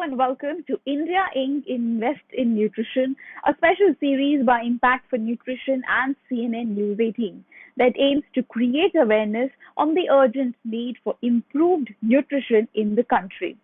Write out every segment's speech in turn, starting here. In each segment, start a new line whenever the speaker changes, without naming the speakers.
and welcome to India Inc. Invest in Nutrition, a special series by Impact for Nutrition and CNN News 18 that aims to create awareness on the urgent need for improved nutrition in the country.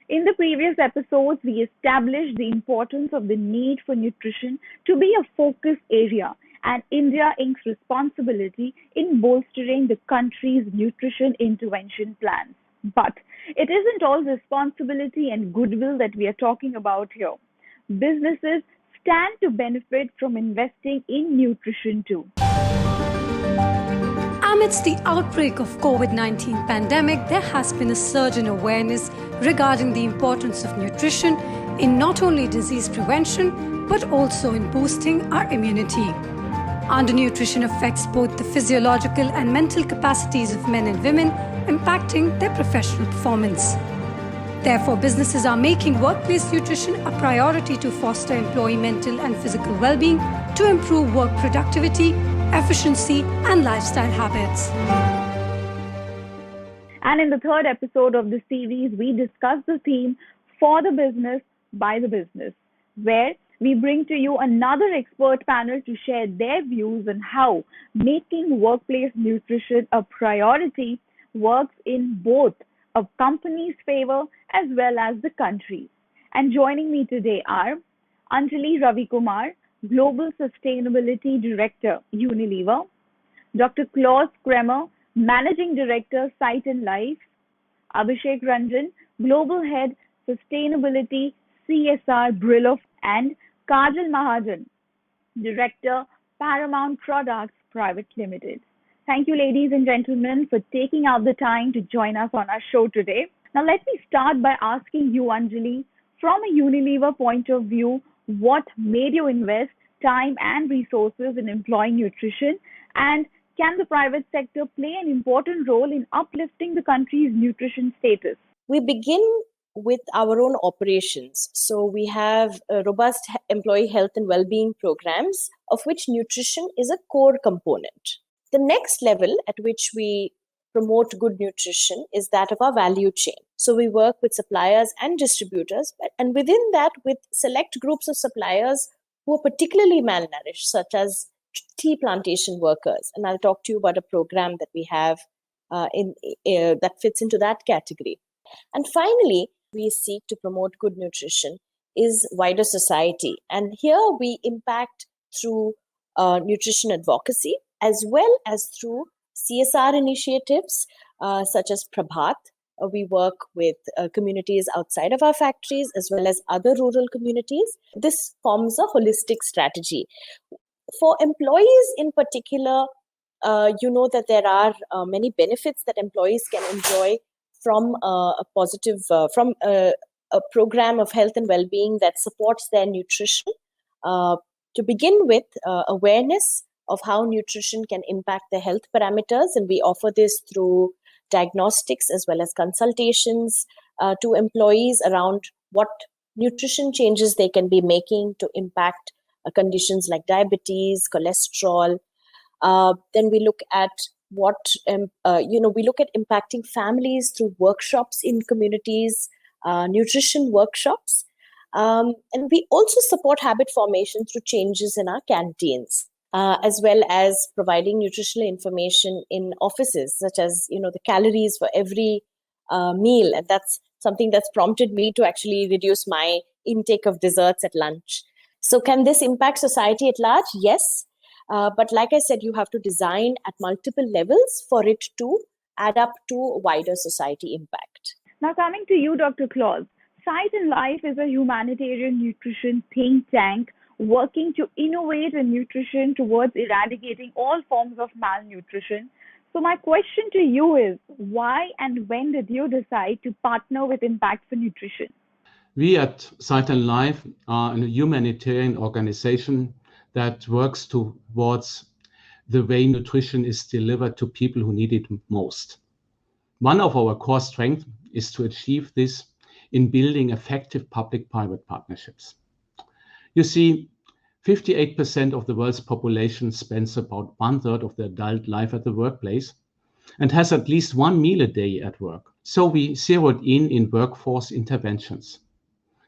In the previous episodes, we established the importance of the need for nutrition to be a focus area and India Inc.'s responsibility in bolstering the country's nutrition intervention plans. But it isn't all responsibility and goodwill that we are talking about here. Businesses stand to benefit from investing in nutrition too.
Amidst the outbreak of COVID-19 pandemic, there has been a surge in awareness regarding the importance of nutrition in not only disease prevention, but also in boosting our immunity. Undernutrition affects both the physiological and mental capacities of men and women, impacting their professional performance. Therefore, businesses are making workplace nutrition a priority to foster employee mental and physical well-being, to improve work productivity, efficiency, and lifestyle habits.
And in the third episode of the series, we discuss the theme For the Business, by the Business, where we bring to you another expert panel to share their views on how making workplace nutrition a priority works in both a company's favor as well as the country's. And joining me today are Anjali Ravikumar, Global Sustainability Director, Unilever; Dr. Klaus Kremer, Managing Director, Site and Life; Abhishek Ranjan, Global Head, Sustainability, CSR, Brillo; and Kajal Mahajan, Director, Paramount Products Private Limited. Thank you, ladies and gentlemen, for taking out the time to join us on our show today. Now, let me start by asking you, Anjali, from a Unilever point of view, what made you invest time and resources in employing nutrition, and can the private sector play an important role in uplifting the country's nutrition status?
We begin with our own operations. So we have robust employee health and well-being programs, of which nutrition is a core component. The next level at which we promote good nutrition is that of our value chain. So we work with suppliers and distributors, and within that, with select groups of suppliers who are particularly malnourished, such as tea plantation workers. And I'll talk to you about a program that we have that fits into that category. And finally, we seek to promote good nutrition is wider society. And here we impact through nutrition advocacy, as well as through CSR initiatives such as Prabhat. We work with communities outside of our factories as well as other rural communities. This forms a holistic strategy. For employees in particular, you know that there are many benefits that employees can enjoy from a program of health and well-being that supports their nutrition. To begin with, awareness of how nutrition can impact the health parameters, and we offer this through diagnostics as well as consultations to employees around what nutrition changes they can be making to impact conditions like diabetes, cholesterol. Then we look at we look at impacting families through workshops in communities, nutrition workshops. And we also support habit formation through changes in our canteens, as well as providing nutritional information in offices, such as, the calories for every meal. And that's something that's prompted me to actually reduce my intake of desserts at lunch. So can this impact society at large? Yes. But like I said, you have to design at multiple levels for it to add up to wider society impact.
Now, coming to you, Dr. Claus, Site and Life is a humanitarian nutrition think tank working to innovate in nutrition towards eradicating all forms of malnutrition. So my question to you is, why and when did you decide to partner with Impact for Nutrition?
We at Site and Life are a humanitarian organization that works towards the way nutrition is delivered to people who need it most. One of our core strengths is to achieve this in building effective public-private partnerships. You see, 58% of the world's population spends about 1/3 of their adult life at the workplace and has at least one meal a day at work. So we zeroed in workforce interventions.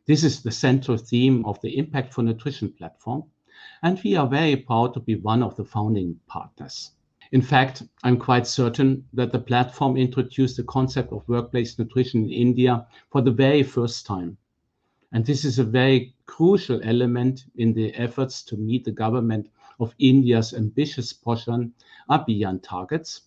This is the central theme of the Impact for Nutrition platform, and we are very proud to be one of the founding partners. In fact, I'm quite certain that the platform introduced the concept of workplace nutrition in India for the very first time. And this is a very crucial element in the efforts to meet the government of India's ambitious Poshan Abhiyan targets,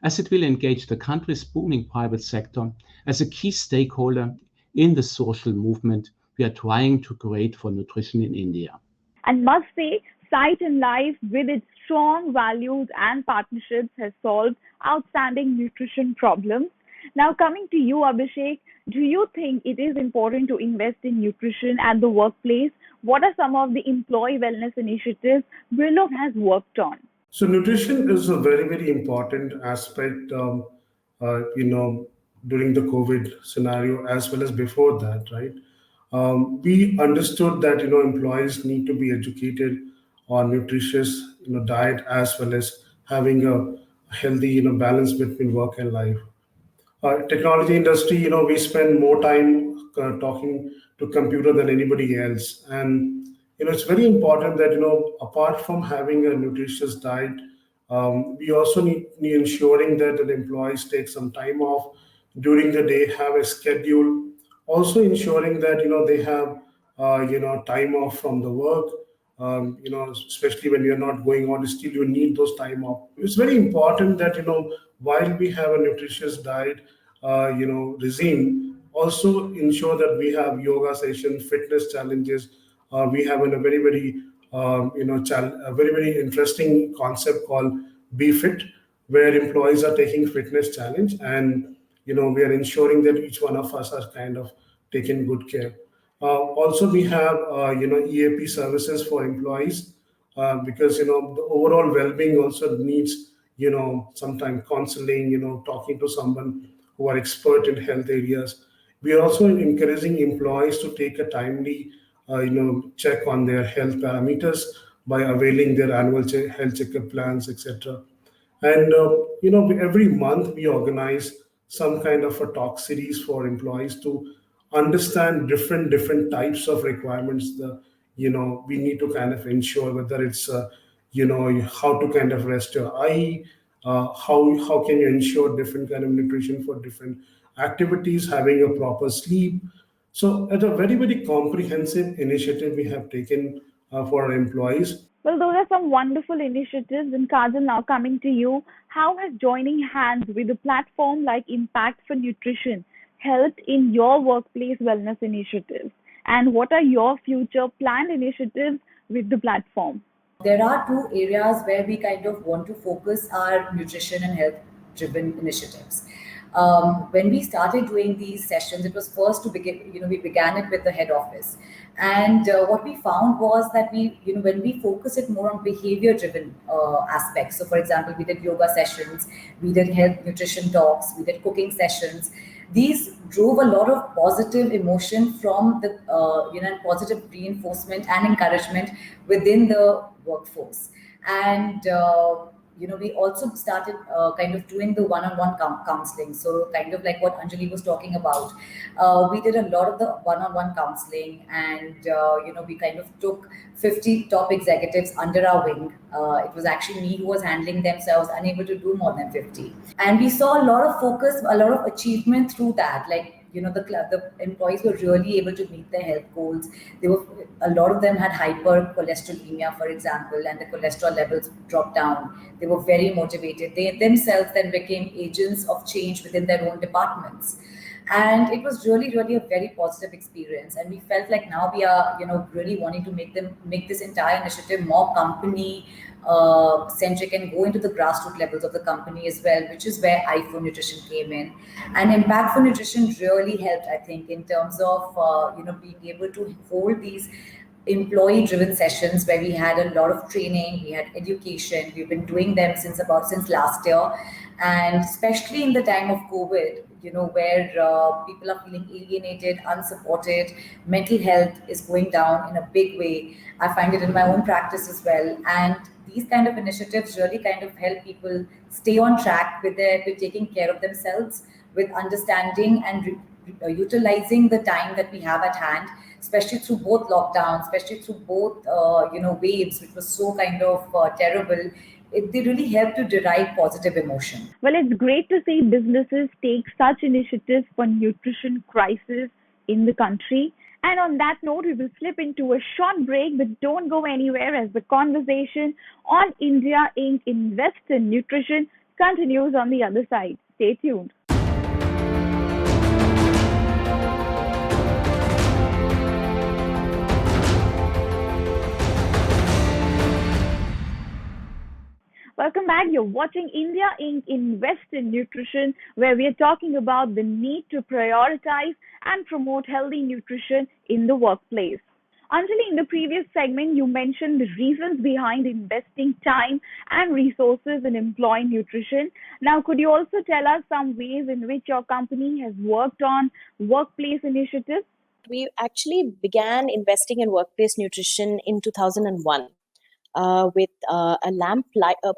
as it will engage the country's booming private sector as a key stakeholder in the social movement we are trying to create for nutrition in India.
And must say, Sight and Life, with its strong values and partnerships, has solved outstanding nutrition problems. Now, coming to you, Abhishek, do you think it is important to invest in nutrition at the workplace? What are some of the employee wellness initiatives Brillo has worked on?
So nutrition is a very, very important aspect, during the COVID scenario as well as before that, right? We understood that, employees need to be educated on nutritious, diet as well as having a healthy, balance between work and life. Technology industry, we spend more time talking to computer than anybody else, and it's very important that apart from having a nutritious diet, we also need ensuring that the employees take some time off during the day, have a schedule, also ensuring that they have time off from the work. Especially when you're not going on, still you need those time off. It's very important that while we have a nutritious diet, regime, also ensure that we have yoga sessions, fitness challenges. We have a very very a very very interesting concept called Be Fit, where employees are taking fitness challenge, and we are ensuring that each one of us are kind of taking good care. Also, we have EAP services for employees, because the overall well-being also needs sometimes counseling, talking to someone who are expert in health areas. We are also encouraging employees to take a timely check on their health parameters by availing their annual health checkup plans, etc. And every month we organize some kind of a talk series for employees to understand different types of requirements. We need to kind of ensure whether it's how to kind of rest your eye, how can you ensure different kind of nutrition for different activities, having a proper sleep. So at a very very comprehensive initiative we have taken for our employees.
Well, those are some wonderful initiatives. And Kajal, now coming to you, how has joining hands with a platform like Impact for Nutrition helped in your workplace wellness initiatives? And what are your future planned initiatives with the platform?
There are two areas where we kind of want to focus our nutrition and health driven initiatives. When we started doing these sessions, it was first to begin, we began it with the head office. And what we found was that when we focus it more on behavior driven aspects. So for example, we did yoga sessions, we did health nutrition talks, we did cooking sessions. These drove a lot of positive emotion from the, positive reinforcement and encouragement within the workforce. And, we also started kind of doing the one-on-one counseling. So kind of like what Anjali was talking about. We did a lot of the one-on-one counseling, and, we kind of took 50 top executives under our wing. It was actually me who was handling them, so I was unable to do more than 50. And we saw a lot of focus, a lot of achievement through that. Like, the employees were really able to meet their health goals. A lot of them had hypercholesterolemia, for example, and the cholesterol levels dropped down. They were very motivated. They themselves then became agents of change within their own departments. And it was really, really a very positive experience. And we felt like now we are, really wanting to make this entire initiative more company centric and go into the grassroots levels of the company as well, which is where I4 Nutrition came in. And Impact for Nutrition really helped, I think, in terms of, being able to hold these employee-driven sessions where we had a lot of training, we had education. We've been doing them since last year, and especially in the time of COVID, where people are feeling alienated, unsupported, mental health is going down in a big way. I find it in my own practice as well, and these kind of initiatives really kind of help people stay on track with taking care of themselves, with understanding and utilizing the time that we have at hand, especially through both lockdowns, especially through both waves, which was so kind of terrible. They really help to derive positive emotion.
Well, it's great to see businesses take such initiatives for nutrition crisis in the country. And on that note, we will slip into a short break, but don't go anywhere as the conversation on India Inc. Invest in Nutrition continues on the other side. Stay tuned. Welcome back. You're watching India Inc. Invest in Nutrition, where we are talking about the need to prioritize and promote healthy nutrition in the workplace. Anjali, in the previous segment, you mentioned the reasons behind investing time and resources in employee nutrition. Now, could you also tell us some ways in which your company has worked on workplace initiatives?
We actually began investing in workplace nutrition in 2001. With a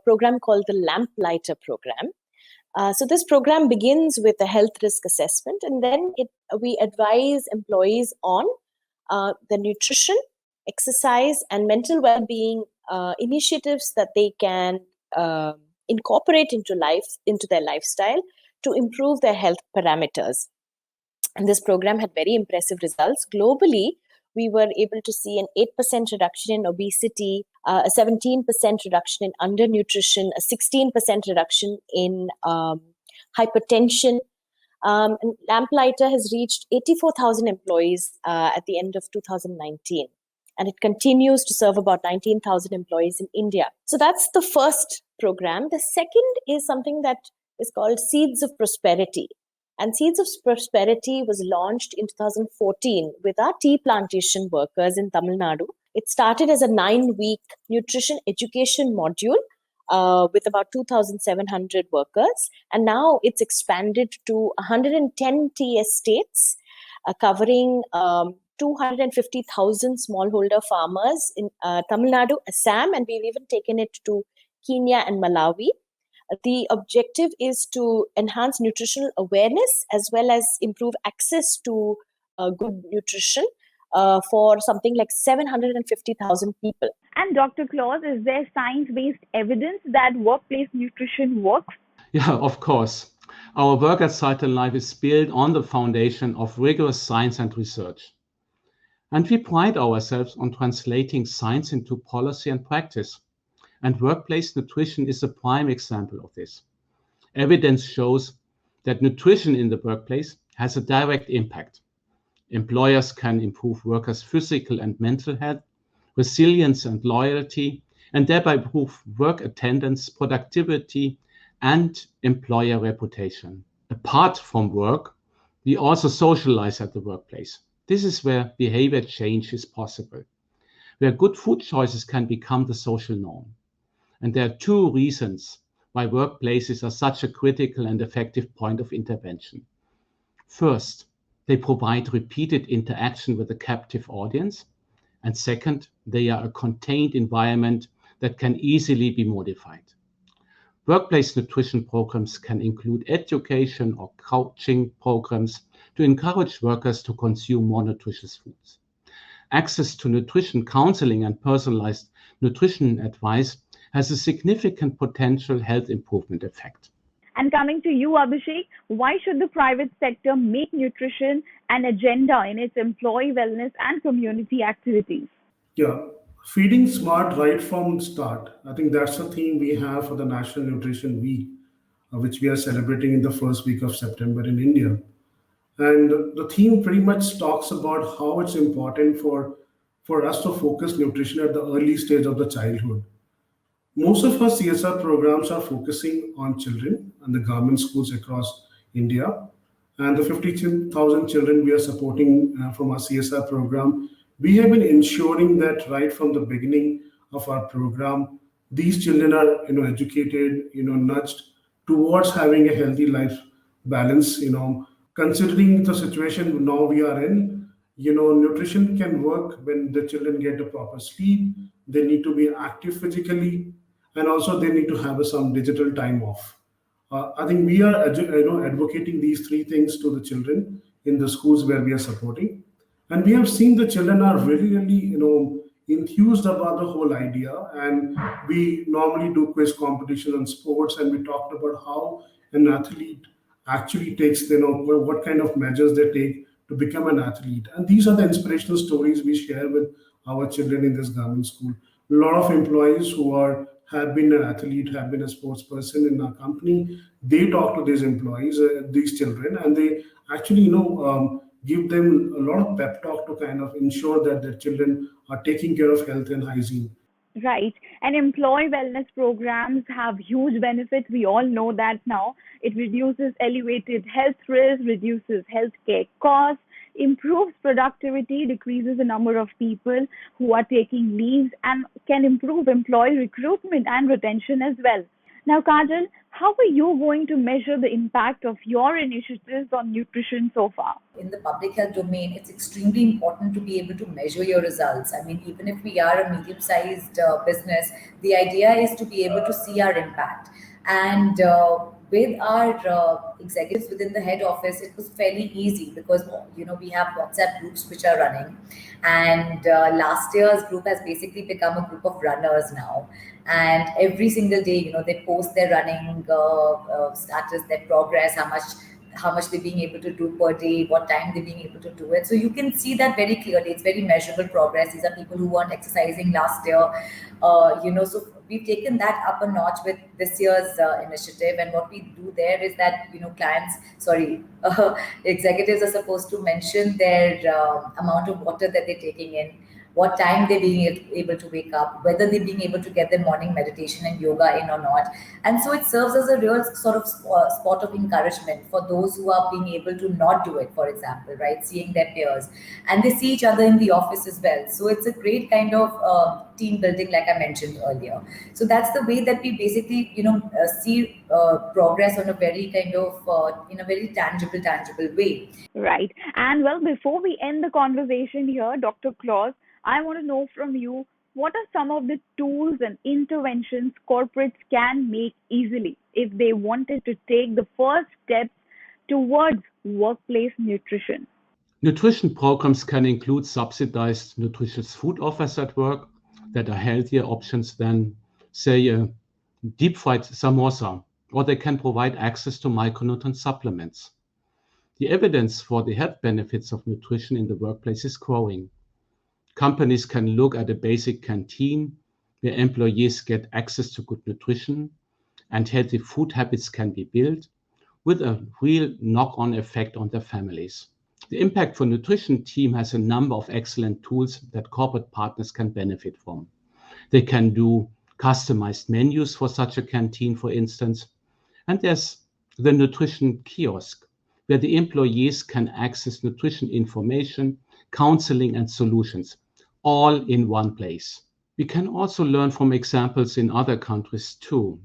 program called the Lamplighter program. So this program begins with a health risk assessment, and then we advise employees on the nutrition, exercise, and mental well-being initiatives that they can incorporate into their lifestyle to improve their health parameters. And this program had very impressive results. Globally, we were able to see an 8% reduction in obesity, a 17% reduction in undernutrition, a 16% reduction in hypertension. And Lamplighter has reached 84,000 employees at the end of 2019. And it continues to serve about 19,000 employees in India. So that's the first program. The second is something that is called Seeds of Prosperity. And Seeds of Prosperity was launched in 2014 with our tea plantation workers in Tamil Nadu. It started as a 9-week nutrition education module with about 2,700 workers. And now it's expanded to 110 tea estates, covering 250,000 smallholder farmers in Tamil Nadu, Assam, and we've even taken it to Kenya and Malawi. The objective is to enhance nutritional awareness as well as improve access to good nutrition for something like 750,000 people.
And Dr. Claus, is there science-based evidence that workplace nutrition works?
Yeah, of course. Our work at Cycle Life is built on the foundation of rigorous science and research. And we pride ourselves on translating science into policy and practice. And workplace nutrition is a prime example of this. Evidence shows that nutrition in the workplace has a direct impact. Employers can improve workers' physical and mental health, resilience and loyalty, and thereby improve work attendance, productivity, and employer reputation. Apart from work, we also socialize at the workplace. This is where behavior change is possible, where good food choices can become the social norm. And there are two reasons why workplaces are such a critical and effective point of intervention. First, they provide repeated interaction with a captive audience. And second, they are a contained environment that can easily be modified. Workplace nutrition programs can include education or coaching programs to encourage workers to consume more nutritious foods. Access to nutrition counseling and personalized nutrition advice has a significant potential health improvement effect.
And coming to you, Abhishek, why should the private sector make nutrition an agenda in its employee wellness and community activities?
Yeah, feeding smart right from start. I think that's the theme we have for the National Nutrition Week, which we are celebrating in the first week of September in India. And the theme pretty much talks about how it's important for us to focus nutrition at the early stage of the childhood. Most of our CSR programs are focusing on children and the government schools across India. And the 52,000 children we are supporting from our CSR program, we have been ensuring that right from the beginning of our program, these children are educated, nudged towards having a healthy life balance. Considering the situation now we are in, nutrition can work when the children get a proper sleep. They need to be active physically, and also they need to have some digital time off. I think we are advocating these three things to the children in the schools where we are supporting. And we have seen the children are really, really, enthused about the whole idea. And we normally do quiz competition on sports, and we talked about how an athlete actually takes, what kind of measures they take to become an athlete. And these are the inspirational stories we share with our children in this government school. A lot of employees who are have been an athlete, have been a sports person in our company, they talk to these employees, these children, and they actually, give them a lot of pep talk to kind of ensure that their children are taking care of health and hygiene.
Right. And employee wellness programs have huge benefits. We all know that now. It reduces elevated health risk, reduces healthcare costs, improves productivity, decreases the number of people who are taking leaves, and can improve employee recruitment and retention as well. Now, Kajal, how are you going to measure the impact of your initiatives on nutrition so far?
In the public health domain, it's extremely important to be able to measure your results. I mean, even if we are a medium sized business, the idea is to be able to see our impact. And with our executives within the head office, it was fairly easy because we have WhatsApp groups which are running, and last year's group has basically become a group of runners now. And every single day, they post their running status, their progress, how much they're being able to do per day, what time they're being able to do it. So you can see that very clearly. It's very measurable progress. These are people who weren't exercising last year. So we've taken that up a notch with this year's initiative. And what we do there is that, executives are supposed to mention their amount of water that they're taking in, what time they're being able to wake up, whether they're being able to get their morning meditation and yoga in or not. And so it serves as a real sort of spot of encouragement for those who are being able to not do it, for example, right? Seeing their peers. And they see each other in the office as well. So it's a great kind of team building, like I mentioned earlier. So that's the way that we basically, see progress on a very kind of, in a very tangible way.
Right. And well, before we end the conversation here, Dr. Claus, I want to know from you, what are some of the tools and interventions corporates can make easily if they wanted to take the first steps towards workplace nutrition?
Nutrition programs can include subsidized nutritious food offers at work that are healthier options than, say, a deep fried samosa, or they can provide access to micronutrient supplements. The evidence for the health benefits of nutrition in the workplace is growing. Companies can look at a basic canteen where employees get access to good nutrition, and healthy food habits can be built with a real knock-on effect on their families. The Impact for Nutrition team has a number of excellent tools that corporate partners can benefit from. They can do customized menus for such a canteen, for instance, and there's the nutrition kiosk, where the employees can access nutrition information, counseling, and solutions, all in one place. We can also learn from examples in other countries too.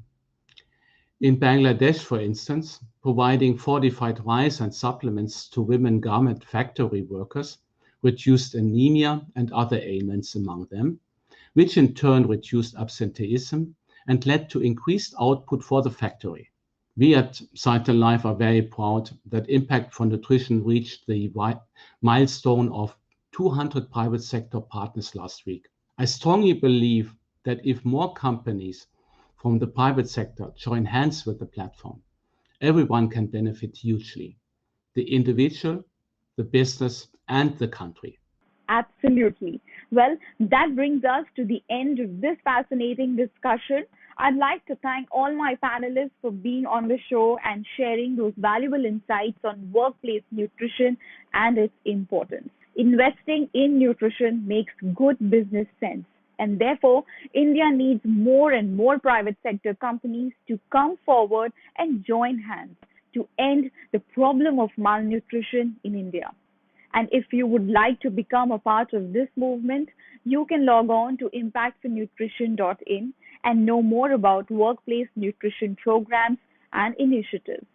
In Bangladesh, for instance, providing fortified rice and supplements to women garment factory workers reduced anemia and other ailments among them, which in turn reduced absenteeism and led to increased output for the factory. We at Cytel Life are very proud that Impact for Nutrition reached the milestone of 200 private sector partners last week. I strongly believe that if more companies from the private sector join hands with the platform, everyone can benefit hugely. The individual, the business, and the country.
Absolutely. Well, that brings us to the end of this fascinating discussion. I'd like to thank all my panelists for being on the show and sharing those valuable insights on workplace nutrition and its importance. Investing in nutrition makes good business sense, and therefore, India needs more and more private sector companies to come forward and join hands to end the problem of malnutrition in India. And if you would like to become a part of this movement, you can log on to impactfornutrition.in and know more about workplace nutrition programs and initiatives.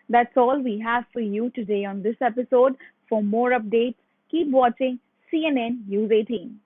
That's all we have for you today on this episode. For more updates, keep watching CNN News 18.